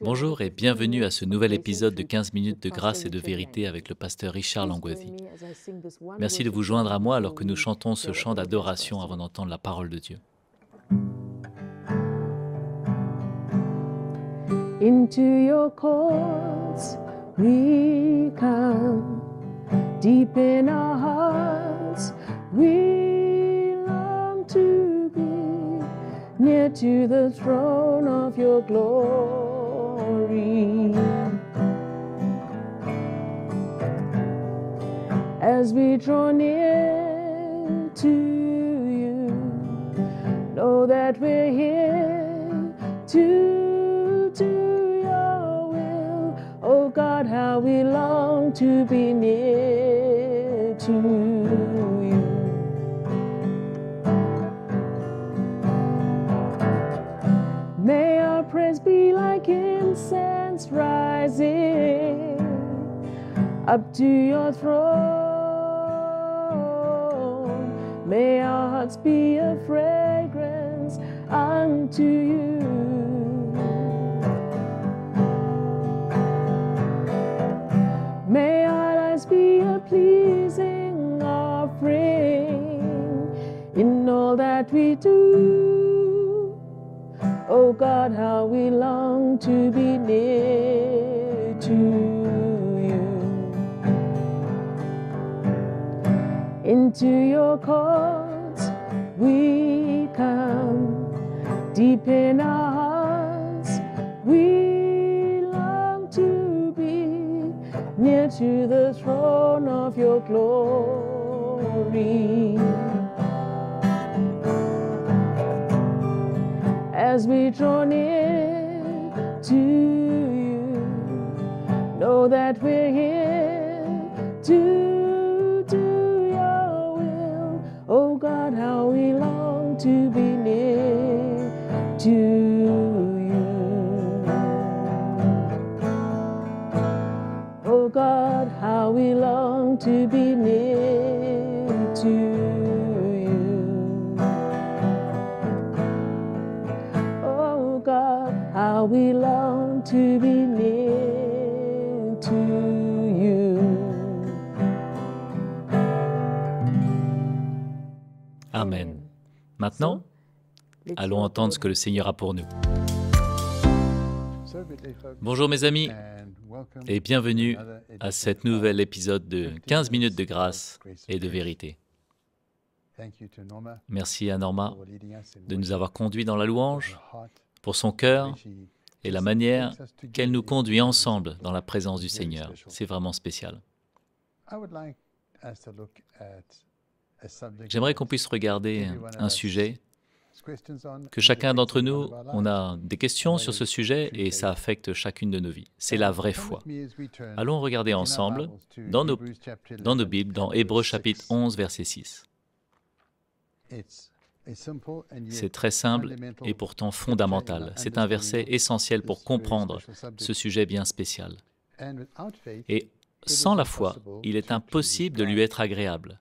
Bonjour et bienvenue à ce nouvel épisode de 15 minutes de grâce et de vérité avec le pasteur Richard Langworthy. Merci de vous joindre à moi alors que nous chantons ce chant d'adoration avant d'entendre la parole de Dieu. Into your courts we come, deep in our hearts we long to be near to the throne of your glory. As we draw near to you, know that we're here to do your will. Oh God, how we long to be near to you. May our praise be like incense rising up to your throne. May our hearts be a fragrance unto you. May our lives be a pleasing offering in all that we do. Oh God, how we long to be near to you. Into your courts we come, deep in our hearts we long to be near to the throne of your glory. As we draw near to you, know that we're here to do your will. Oh God, how we long to be near to you. Oh God, how we long to be near to you. Oh God, how we long to be near to you. Amen. Maintenant, allons entendre ce que le Seigneur a pour nous. Bonjour mes amis et bienvenue à cet nouvel épisode de 15 minutes de grâce et de vérité. Merci à Norma de nous avoir conduits dans la louange, pour son cœur et la manière qu'elle nous conduit ensemble dans la présence du Seigneur. C'est vraiment spécial. J'aimerais qu'on puisse regarder un sujet que chacun d'entre nous, on a des questions sur ce sujet et ça affecte chacune de nos vies. C'est la vraie foi. Allons regarder ensemble dans nos Bibles, dans Hébreux chapitre 11, verset 6. C'est très simple et pourtant fondamental. C'est un verset essentiel pour comprendre ce sujet bien spécial. Et sans la foi, il est impossible de lui être agréable.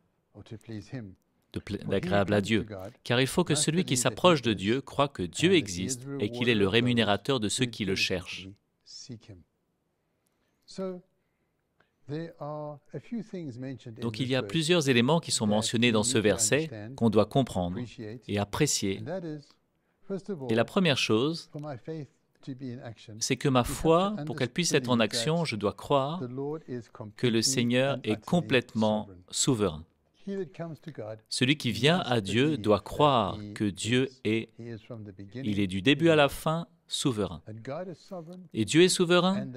D'agréable à Dieu, car il faut que celui qui s'approche de Dieu croit que Dieu existe et qu'il est le rémunérateur de ceux qui le cherchent. Donc il y a plusieurs éléments qui sont mentionnés dans ce verset qu'on doit comprendre et apprécier. Et la première chose, c'est que ma foi, pour qu'elle puisse être en action, je dois croire que le Seigneur est complètement souverain. Celui qui vient à Dieu doit croire que Dieu est, il est du début à la fin, souverain. Et Dieu est souverain,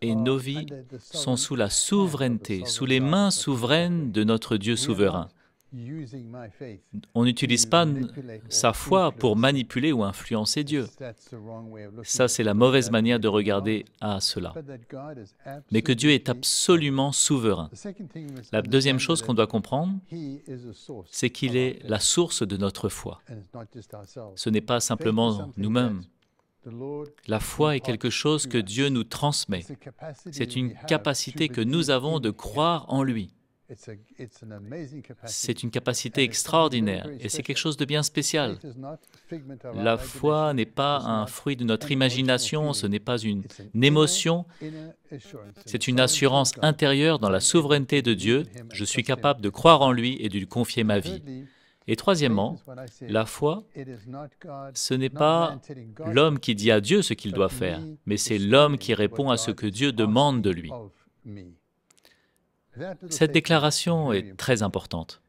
et nos vies sont sous la souveraineté, sous les mains souveraines de notre Dieu souverain. On n'utilise pas sa foi pour manipuler ou influencer Dieu. Ça, c'est la mauvaise manière de regarder à cela. Mais que Dieu est absolument souverain. La deuxième chose qu'on doit comprendre, c'est qu'il est la source de notre foi. Ce n'est pas simplement nous-mêmes. La foi est quelque chose que Dieu nous transmet. C'est une capacité que nous avons de croire en lui. C'est une capacité extraordinaire et c'est quelque chose de bien spécial. La foi n'est pas un fruit de notre imagination, ce n'est pas une émotion, c'est une assurance intérieure dans la souveraineté de Dieu. Je suis capable de croire en lui et de lui confier ma vie. Et troisièmement, la foi, ce n'est pas l'homme qui dit à Dieu ce qu'il doit faire, mais c'est l'homme qui répond à ce que Dieu demande de lui. Cette déclaration est très importante,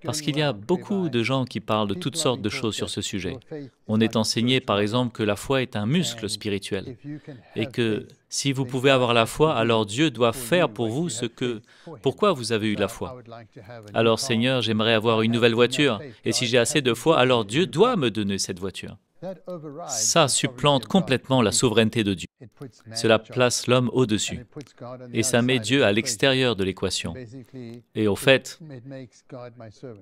parce qu'il y a beaucoup de gens qui parlent de toutes sortes de choses sur ce sujet. On est enseigné, par exemple, que la foi est un muscle spirituel, et que si vous pouvez avoir la foi, alors Dieu doit faire pour vous pourquoi vous avez eu la foi. Alors, Seigneur, j'aimerais avoir une nouvelle voiture, et si j'ai assez de foi, alors Dieu doit me donner cette voiture. Ça supplante complètement la souveraineté de Dieu. Cela place l'homme au-dessus. Et ça met Dieu à l'extérieur de l'équation. Et au fait,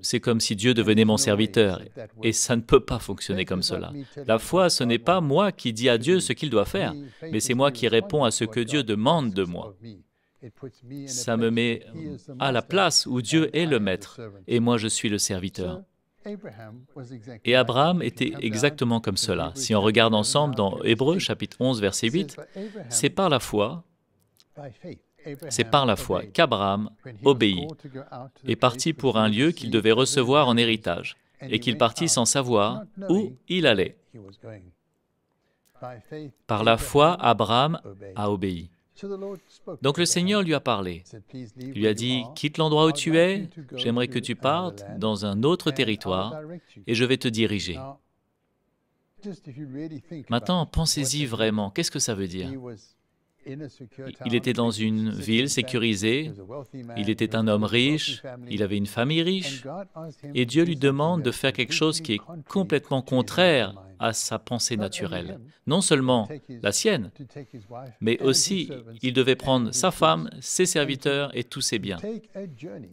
c'est comme si Dieu devenait mon serviteur. Et ça ne peut pas fonctionner comme cela. La foi, ce n'est pas moi qui dis à Dieu ce qu'il doit faire, mais c'est moi qui réponds à ce que Dieu demande de moi. Ça me met à la place où Dieu est le maître, et moi je suis le serviteur. Et Abraham était exactement comme cela. Si on regarde ensemble dans Hébreux, chapitre 11, verset 8, c'est par la foi qu'Abraham obéit, est parti pour un lieu qu'il devait recevoir en héritage, et qu'il partit sans savoir où il allait. Par la foi, Abraham a obéi. Donc le Seigneur lui a parlé. Il lui a dit, « Quitte l'endroit où tu es, j'aimerais que tu partes dans un autre territoire et je vais te diriger. » Maintenant, pensez-y vraiment. Qu'est-ce que ça veut dire? Il était dans une ville sécurisée, il était un homme riche, il avait une famille riche, et Dieu lui demande de faire quelque chose qui est complètement contraire à sa pensée naturelle. Non seulement la sienne, mais aussi il devait prendre sa femme, ses serviteurs et tous ses biens,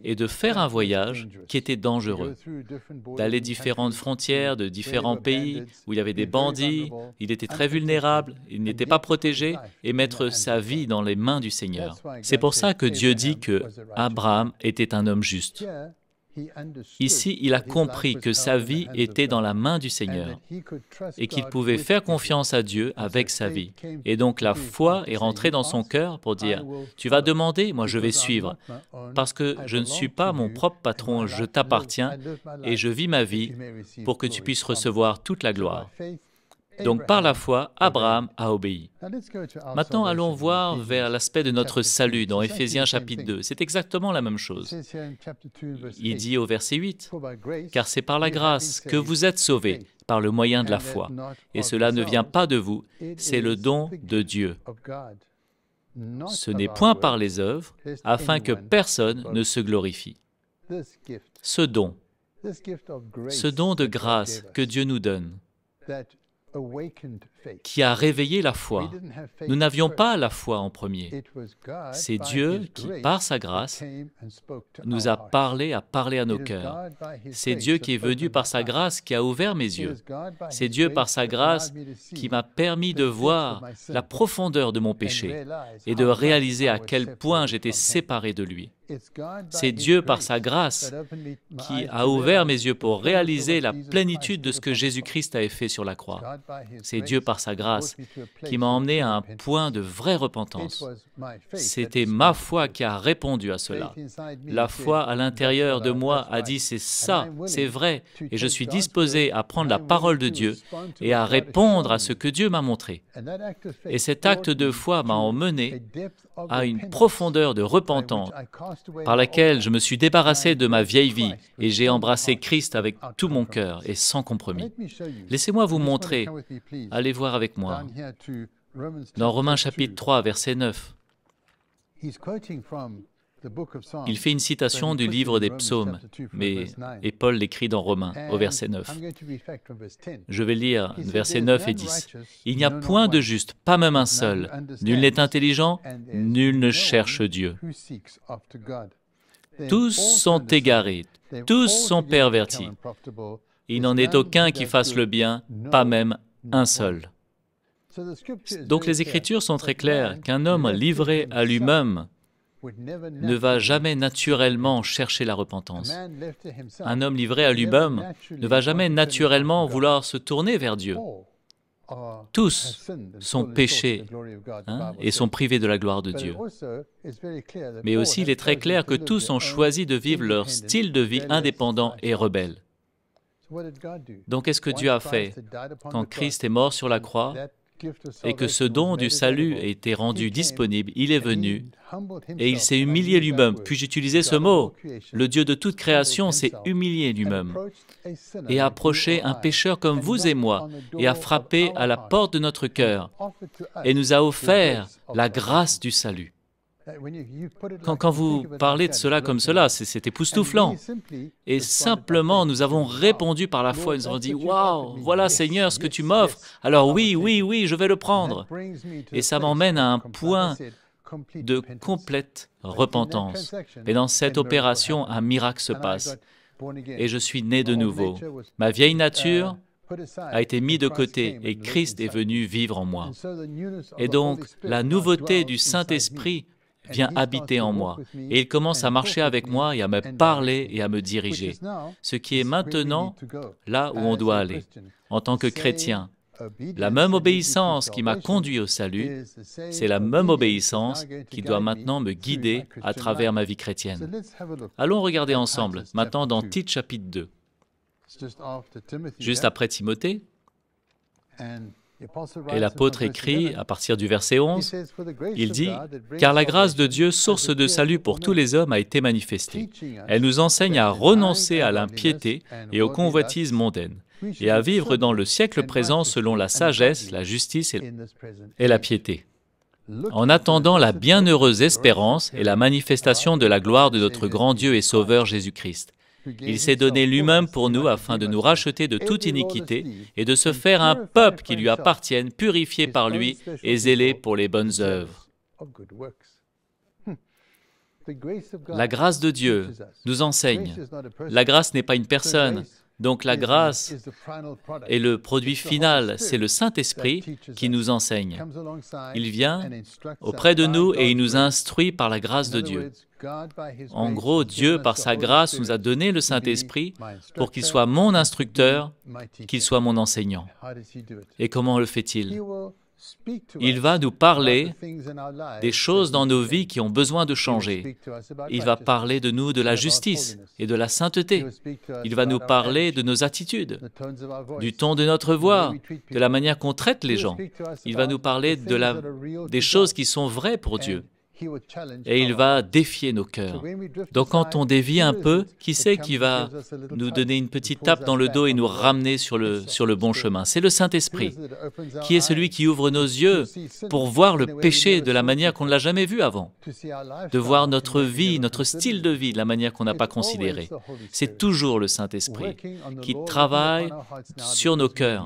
et de faire un voyage qui était dangereux, d'aller différentes frontières de différents pays où il y avait des bandits, il était très vulnérable, il n'était pas protégé, et mettre sa vie dans les mains du Seigneur. C'est pour ça que Dieu dit que Abraham était un homme juste. Ici, il a compris que sa vie était dans la main du Seigneur et qu'il pouvait faire confiance à Dieu avec sa vie. Et donc la foi est rentrée dans son cœur pour dire, « Tu vas demander, moi je vais suivre, parce que je ne suis pas mon propre patron, je t'appartiens et je vis ma vie pour que tu puisses recevoir toute la gloire. » Donc par la foi, Abraham a obéi. Maintenant, allons voir vers l'aspect de notre salut dans Éphésiens chapitre 2. C'est exactement la même chose. Il dit au verset 8, « Car c'est par la grâce que vous êtes sauvés, par le moyen de la foi. Et cela ne vient pas de vous, c'est le don de Dieu. Ce n'est point par les œuvres, afin que personne ne se glorifie. » Ce don de grâce que Dieu nous donne, qui a réveillé la foi. Nous n'avions pas la foi en premier. C'est Dieu qui, par sa grâce, nous a parlé à nos cœurs. C'est Dieu qui est venu par sa grâce, qui a ouvert mes yeux. C'est Dieu par sa grâce qui m'a permis de voir la profondeur de mon péché et de réaliser à quel point j'étais séparé de lui. C'est Dieu par sa grâce qui a ouvert mes yeux pour réaliser la plénitude de ce que Jésus-Christ avait fait sur la croix. C'est Dieu par sa grâce qui m'a emmené à un point de vraie repentance. C'était ma foi qui a répondu à cela. La foi à l'intérieur de moi a dit, c'est ça, c'est vrai, et je suis disposé à prendre la parole de Dieu et à répondre à ce que Dieu m'a montré. Et cet acte de foi m'a emmené à une profondeur de repentance par laquelle je me suis débarrassé de ma vieille vie et j'ai embrassé Christ avec tout mon cœur et sans compromis. Laissez-moi vous montrer, allez voir avec moi, dans Romains chapitre 3, verset 9. Il fait une citation du livre des psaumes, et Paul l'écrit dans Romains, au verset 9. Je vais lire verset 9 et 10. « Il n'y a point de juste, pas même un seul. Nul n'est intelligent, nul ne cherche Dieu. Tous sont égarés, tous sont pervertis. Il n'en est aucun qui fasse le bien, pas même un seul. » Donc les Écritures sont très claires qu'un homme livré à lui-même ne va jamais naturellement chercher la repentance. Un homme livré à lui-même ne va jamais naturellement vouloir se tourner vers Dieu. Tous sont péchés et sont privés de la gloire de Dieu. Mais aussi, il est très clair que tous ont choisi de vivre leur style de vie indépendant et rebelle. Donc, qu'est-ce que Dieu a fait? Quand Christ est mort sur la croix et que ce don du salut a été rendu disponible, il est venu et il s'est humilié lui-même. Puis-je utiliser ce mot? Le Dieu de toute création s'est humilié lui-même et a approché un pécheur comme vous et moi et a frappé à la porte de notre cœur et nous a offert la grâce du salut. Quand vous parlez de cela comme cela, c'est époustouflant. Et simplement, nous avons répondu par la foi, nous avons dit « Waouh, voilà Seigneur ce que tu m'offres, alors oui, oui, oui, je vais le prendre. » Et ça m'emmène à un point de complète repentance. Et dans cette opération, un miracle se passe. Et je suis né de nouveau. Ma vieille nature a été mise de côté et Christ est venu vivre en moi. Et donc, la nouveauté du Saint-Esprit vient habiter en moi. Et il commence à marcher avec moi et à me parler et à me diriger. Ce qui est maintenant là où on doit aller. En tant que chrétien, la même obéissance qui m'a conduit au salut, c'est la même obéissance qui doit maintenant me guider à travers ma vie chrétienne. Allons regarder ensemble, maintenant dans Tite chapitre 2. Juste après Timothée, et l'apôtre écrit à partir du verset 11, il dit « Car la grâce de Dieu, source de salut pour tous les hommes, a été manifestée. Elle nous enseigne à renoncer à l'impiété et aux convoitises mondaines, et à vivre dans le siècle présent selon la sagesse, la justice et la piété, en attendant la bienheureuse espérance et la manifestation de la gloire de notre grand Dieu et Sauveur Jésus-Christ. Il s'est donné lui-même pour nous afin de nous racheter de toute iniquité et de se faire un peuple qui lui appartienne, purifié par lui et zélé pour les bonnes œuvres. » La grâce de Dieu nous enseigne. La grâce n'est pas une personne. Donc la grâce est le produit final, c'est le Saint-Esprit qui nous enseigne. Il vient auprès de nous et il nous instruit par la grâce de Dieu. En gros, Dieu, par sa grâce, nous a donné le Saint-Esprit pour qu'il soit mon instructeur, qu'il soit mon enseignant. Et comment le fait-il? Il va nous parler des choses dans nos vies qui ont besoin de changer. Il va parler de nous de la justice et de la sainteté. Il va nous parler de nos attitudes, du ton de notre voix, de la manière qu'on traite les gens. Il va nous parler des choses qui sont vraies pour Dieu. Et il va défier nos cœurs. Donc quand on dévie un peu, qui c'est qui va nous donner une petite tape dans le dos et nous ramener sur le bon chemin? C'est le Saint-Esprit, qui est celui qui ouvre nos yeux pour voir le péché de la manière qu'on ne l'a jamais vu avant, de voir notre vie, notre style de vie de la manière qu'on n'a pas considéré. C'est toujours le Saint-Esprit qui travaille sur nos cœurs,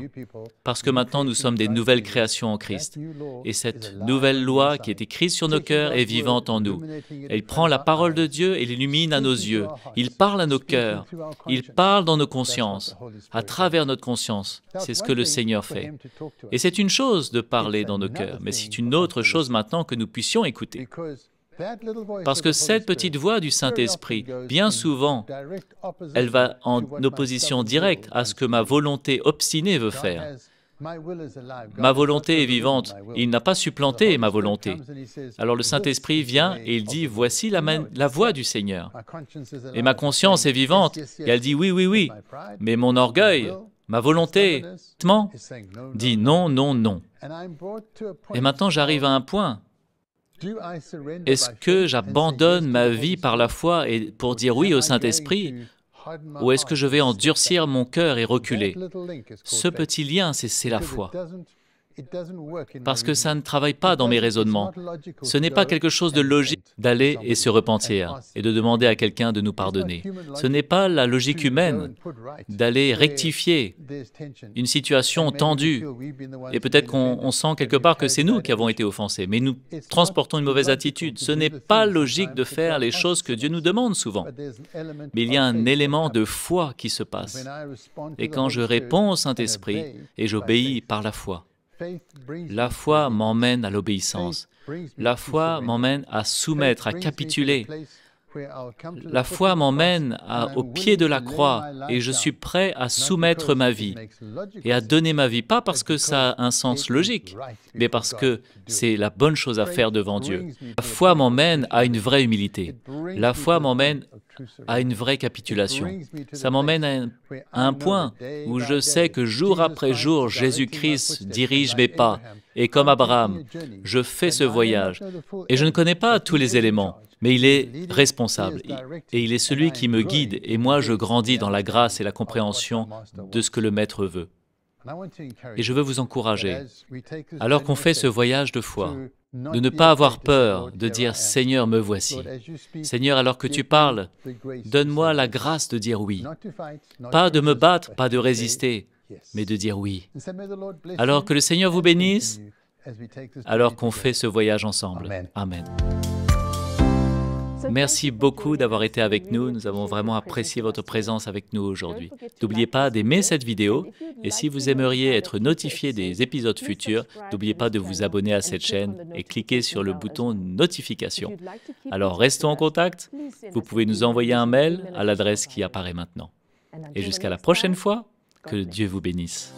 parce que maintenant nous sommes des nouvelles créations en Christ. Et cette nouvelle loi qui est écrite sur nos cœurs est vivante en nous. Il prend la parole de Dieu et l'illumine à nos yeux. Il parle à nos cœurs. Il parle dans nos consciences, à travers notre conscience. C'est ce que le Seigneur fait. Et c'est une chose de parler dans nos cœurs, mais c'est une autre chose maintenant que nous puissions écouter. Parce que cette petite voix du Saint-Esprit, bien souvent, elle va en opposition directe à ce que ma volonté obstinée veut faire. Ma volonté est vivante. Il n'a pas supplanté ma volonté. Alors le Saint-Esprit vient et il dit, voici la voix du Seigneur. Et ma conscience est vivante et elle dit oui, oui, oui. Mais mon orgueil, ma volonté, dit non, non, non. Et maintenant j'arrive à un point. Est-ce que j'abandonne ma vie par la foi et pour dire oui au Saint-Esprit? Ou est-ce que je vais endurcir mon cœur et reculer? Ce petit lien, c'est la foi. Parce que ça ne travaille pas dans mes raisonnements. Ce n'est pas quelque chose de logique d'aller et se repentir et de demander à quelqu'un de nous pardonner. Ce n'est pas la logique humaine d'aller rectifier une situation tendue. Et peut-être qu'on sent quelque part que c'est nous qui avons été offensés, mais nous transportons une mauvaise attitude. Ce n'est pas logique de faire les choses que Dieu nous demande souvent. Mais il y a un élément de foi qui se passe. Et quand je réponds au Saint-Esprit et j'obéis par la foi, la foi m'emmène à l'obéissance. La foi m'emmène à soumettre, à capituler. La foi m'emmène au pied de la croix et je suis prêt à soumettre ma vie et à donner ma vie, pas parce que ça a un sens logique, mais parce que c'est la bonne chose à faire devant Dieu. La foi m'emmène à une vraie humilité. La foi m'emmène à une vraie capitulation. Ça m'emmène à un point où je sais que jour après jour, Jésus-Christ dirige mes pas. Et comme Abraham, je fais ce voyage. Et je ne connais pas tous les éléments, mais il est responsable. Et il est celui qui me guide. Et moi, je grandis dans la grâce et la compréhension de ce que le Maître veut. Et je veux vous encourager, alors qu'on fait ce voyage de foi, de ne pas avoir peur, de dire « Seigneur, me voici ». Seigneur, alors que tu parles, donne-moi la grâce de dire oui. Pas de me battre, pas de résister, mais de dire oui. Alors que le Seigneur vous bénisse, alors qu'on fait ce voyage ensemble. Amen. Merci beaucoup d'avoir été avec nous. Nous avons vraiment apprécié votre présence avec nous aujourd'hui. N'oubliez pas d'aimer cette vidéo et si vous aimeriez être notifié des épisodes futurs, n'oubliez pas de vous abonner à cette chaîne et cliquer sur le bouton notification. Alors restons en contact. Vous pouvez nous envoyer un mail à l'adresse qui apparaît maintenant. Et jusqu'à la prochaine fois, que Dieu vous bénisse.